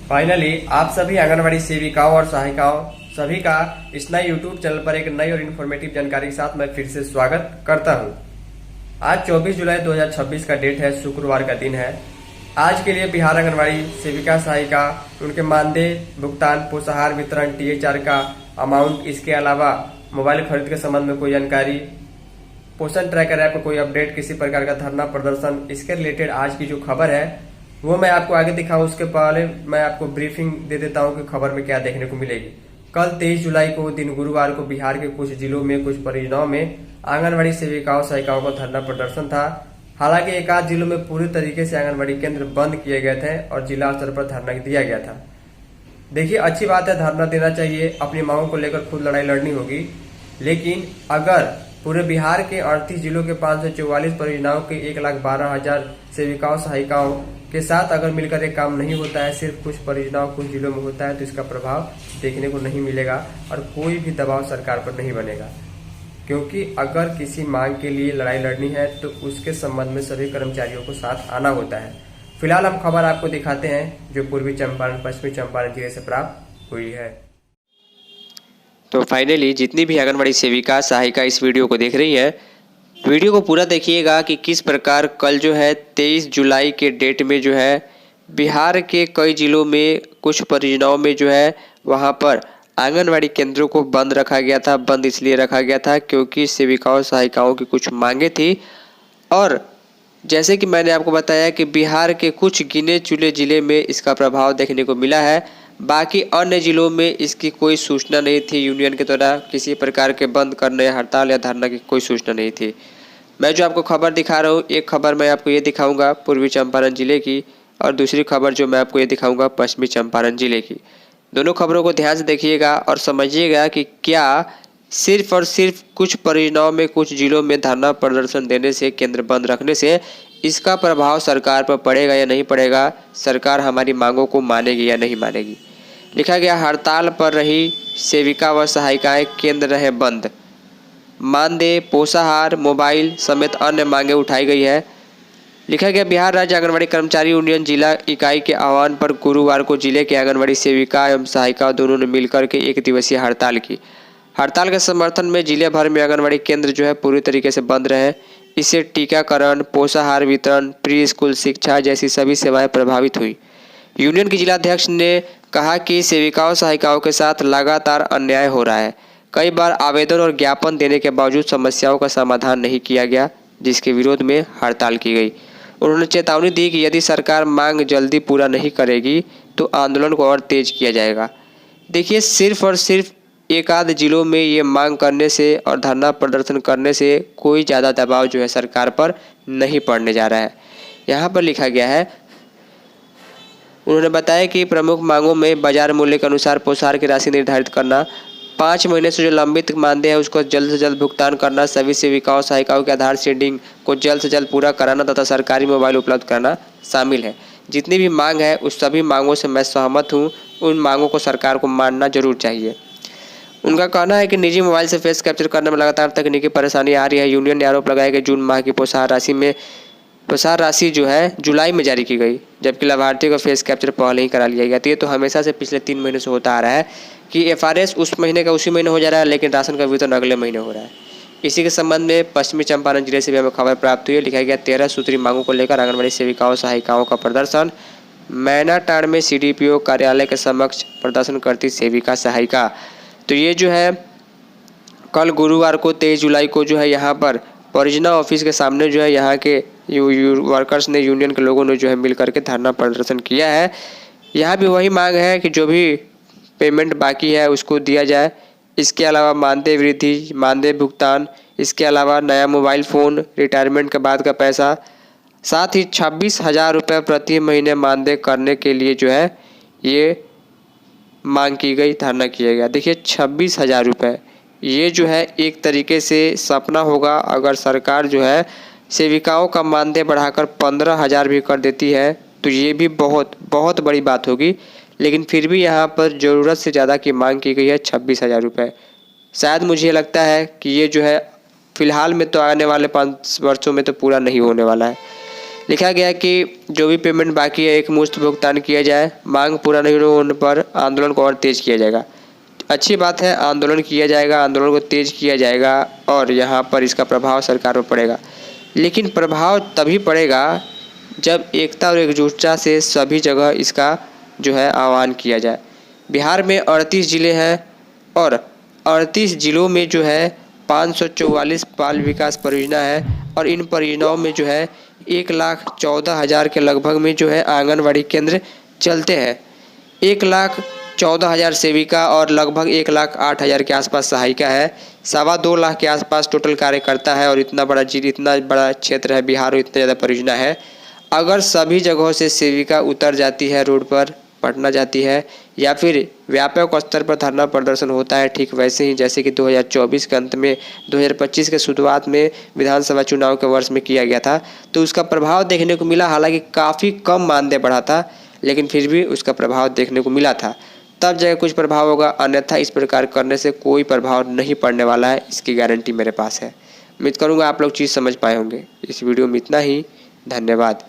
Finally आप सभी आंगनबाड़ी सेविकाओं और सहायिकाओं सभी का इस नए यूट्यूब चैनल पर एक नई और इन्फॉर्मेटिव जानकारी के साथ मैं फिर से स्वागत करता हूं। आज 24 जुलाई 2026 का डेट है, शुक्रवार का दिन है। आज के लिए बिहार आंगनबाड़ी सेविका सहायिका उनके मानदेय भुगतान, पोषाहार वितरण, THR का अमाउंट, इसके अलावा मोबाइल खरीद के संबंध में कोई जानकारी, पोषण ट्रैकर ऐप पर कोई अपडेट, किसी प्रकार का धरना प्रदर्शन, इसके रिलेटेड आज की जो खबर है वो मैं आपको आगे दिखाऊं। उसके पहले मैं आपको ब्रीफिंग दे देता हूं कि खबर में क्या देखने को मिलेगी। कल 23 जुलाई को दिन गुरुवार को बिहार के कुछ जिलों में, कुछ परियोजनाओं में आंगनबाड़ी सेविकाओं सहायिकाओं का धरना प्रदर्शन था। हालांकि एक आध जिलों में पूरी तरीके से आंगनबाड़ी केंद्र बंद किए गए थे और जिला स्तर पर धरना दिया गया था। देखिए, अच्छी बात है, धरना देना चाहिए, अपनी मांगों को लेकर खुद लड़ाई लड़नी होगी। लेकिन अगर पूरे बिहार के 38 जिलों के 544 परियोजनाओं के 1,12,000 सेविकाओं सहायिकाओं के साथ अगर मिलकर एक काम नहीं होता है, सिर्फ कुछ परियोजनाओं कुछ जिलों में होता है, तो इसका प्रभाव देखने को नहीं मिलेगा और कोई भी दबाव सरकार पर नहीं बनेगा। क्योंकि अगर किसी मांग के लिए लड़ाई लड़नी है तो उसके संबंध में सभी कर्मचारियों को साथ आना होता है। फिलहाल हम खबर आपको दिखाते हैं जो पूर्वी चंपारण, पश्चिमी चंपारण जिले से प्राप्त हुई है। तो फाइनली जितनी भी आंगनबाड़ी सेविका सहायिका इस वीडियो को देख रही हैं, वीडियो को पूरा देखिएगा कि किस प्रकार कल जो है 23 जुलाई के डेट में जो है बिहार के कई जिलों में कुछ परियोजनाओं में जो है वहां पर आंगनबाड़ी केंद्रों को बंद रखा गया था। बंद इसलिए रखा गया था क्योंकि सेविकाओं सहायिकाओं की कुछ मांगे थी और जैसे कि मैंने आपको बताया कि बिहार के कुछ गिने चुने जिले में इसका प्रभाव देखने को मिला है। बाकी अन्य जिलों में इसकी कोई सूचना नहीं थी। यूनियन के द्वारा किसी प्रकार के बंद करने, हड़ताल या धरना की कोई सूचना नहीं थी। मैं जो आपको खबर दिखा रहा हूँ, एक खबर मैं आपको ये दिखाऊंगा पूर्वी चंपारण जिले की और दूसरी खबर जो मैं आपको ये दिखाऊंगा पश्चिमी चंपारण जिले की। दोनों खबरों को ध्यान से देखिएगा और समझिएगा कि क्या सिर्फ और सिर्फ कुछ परियोजनाओं में, कुछ जिलों में धरना प्रदर्शन देने से, केंद्र बंद रखने से इसका प्रभाव सरकार पर पड़ेगा या नहीं पड़ेगा, सरकार हमारी मांगों को मानेगी या नहीं मानेगी। लिखा गया, हड़ताल पर रही सेविका व सहायिकाएं, केंद्र रहे बंद, मानदेय, पोषाहार, मोबाइल समेत अन्य मांगे उठाई गई है। लिखा गया, बिहार राज्य आंगनबाड़ी कर्मचारी यूनियन जिला इकाई के आह्वान पर गुरुवार को जिले के आंगनबाड़ी सेविका एवं सहायिका दोनों ने मिलकर के 1 दिवसीय हड़ताल की। हड़ताल के समर्थन में जिले भर में आंगनबाड़ी केंद्र जो है पूरी तरीके से बंद रहे। इससे टीकाकरण, पोषाहार वितरण, प्री स्कूल शिक्षा जैसी सभी सेवाएं प्रभावित हुई। यूनियन के जिलाध्यक्ष ने कहा कि सेविकाओं सहायिकाओं के साथ लगातार अन्याय हो रहा है। कई बार आवेदन और ज्ञापन देने के बावजूद समस्याओं का समाधान नहीं किया गया, जिसके विरोध में हड़ताल की गई। उन्होंने चेतावनी दी कि यदि सरकार मांग जल्दी पूरा नहीं करेगी तो आंदोलन को और तेज किया जाएगा। देखिए, सिर्फ और सिर्फ एक आध जिलों में ये मांग करने से और धरना प्रदर्शन करने से कोई ज़्यादा दबाव जो है सरकार पर नहीं पड़ने जा रहा है। यहाँ पर लिखा गया है, उन्होंने बताया कि प्रमुख मांगों में बाजार मूल्य के अनुसार पोषाहार की राशि निर्धारित करना, 5 महीने से जो लंबित मानदेय है उसको जल्द से जल्द भुगतान करना, सभी सेविकाओं सहायिकाओं के आधार सीडिंग को जल्द से जल्द पूरा कराना तथा सरकारी मोबाइल उपलब्ध कराना शामिल है। जितनी भी मांग है उस सभी मांगों से मैं सहमत हूँ। उन मांगों को सरकार को मानना जरूर चाहिए। उनका कहना है कि निजी मोबाइल से फेस कैप्चर करने में लगातार तकनीकी परेशानी आ रही है। यूनियन ने आरोप लगाया कि जून माह की पोषाहार राशि जो है जुलाई में जारी की गई, जबकि लाभार्थी को फेस कैप्चर पहले ही करा लिया गया। तो ये तो हमेशा से पिछले 3 महीने से होता आ रहा है कि FRS उस महीने का उसी महीने हो जा रहा है, लेकिन राशन का वितरण अगले महीने हो रहा है। इसी के संबंध में पश्चिमी चंपारण जिले से भी हमें खबर प्राप्त हुई है। लिखा गया, 13 सूत्री मांगों को लेकर आंगनबाड़ी सेविकाओं सहायिकाओं का प्रदर्शन। मैनाटांड में CDPO कार्यालय के समक्ष प्रदर्शन करती सेविका सहायिका। तो ये जो है कल गुरुवार को 23 जुलाई को जो है यहाँ पर परियोजना ऑफिस के सामने जो है यहाँ के वर्कर्स ने, यूनियन के लोगों ने जो है मिल करके धरना प्रदर्शन किया है। यहाँ भी वही मांग है कि जो भी पेमेंट बाकी है उसको दिया जाए। इसके अलावा मानदेय वृद्धि, मानदेय भुगतान, इसके अलावा नया मोबाइल फ़ोन, रिटायरमेंट के बाद का पैसा, साथ ही 26,000 रुपये प्रति महीने मानदेय करने के लिए जो है ये मांग की गई, धरना किया गया। देखिए, 26,000 रुपये, ये जो है एक तरीके से सपना होगा। अगर सरकार जो है सेविकाओं का मानदेय बढ़ाकर 15,000 भी कर देती है तो ये भी बहुत बहुत बड़ी बात होगी। लेकिन फिर भी यहाँ पर ज़रूरत से ज़्यादा की मांग की गई है 26,000 रुपये। शायद मुझे लगता है कि ये जो है फ़िलहाल में तो आने वाले 5 वर्षों में तो पूरा नहीं होने वाला है। लिखा गया कि जो भी पेमेंट बाकी है एक मुश्त भुगतान किया जाए, मांग पूरा नहीं होने पर आंदोलन को और तेज किया जाएगा। अच्छी बात है, आंदोलन किया जाएगा, आंदोलन को तेज किया जाएगा और यहाँ पर इसका प्रभाव सरकार पर पड़ेगा। लेकिन प्रभाव तभी पड़ेगा जब एकता और एकजुटता से सभी जगह इसका जो है आह्वान किया जाए। बिहार में 38 ज़िले हैं और 38 ज़िलों में जो है 544 बाल विकास परियोजना है और इन परियोजनाओं में जो है 1,14,000 के लगभग में जो है आंगनवाड़ी केंद्र चलते हैं। 1,14,000 सेविका और लगभग 1,08,000 के आसपास सहायिका है। 2.25 लाख के आसपास टोटल कार्यकर्ता है और इतना बड़ा क्षेत्र है बिहार और इतना ज़्यादा परियोजना है। अगर सभी जगहों से सेविका उतर जाती है, रोड पर पटना जाती है या फिर व्यापक स्तर पर धरना प्रदर्शन होता है, ठीक वैसे ही जैसे कि 2024 के अंत में 2025 के शुरुआत में विधानसभा चुनाव के वर्ष में किया गया था, तो उसका प्रभाव देखने को मिला। हालांकि काफ़ी कम मानदेय बढ़ा था, लेकिन फिर भी उसका प्रभाव देखने को मिला था। तब जगह कुछ प्रभाव होगा, अन्यथा इस प्रकार करने से कोई प्रभाव नहीं पड़ने वाला है, इसकी गारंटी मेरे पास है। उम्मीद करूँगा आप लोग चीज़ समझ पाए होंगे। इस वीडियो में इतना ही। धन्यवाद।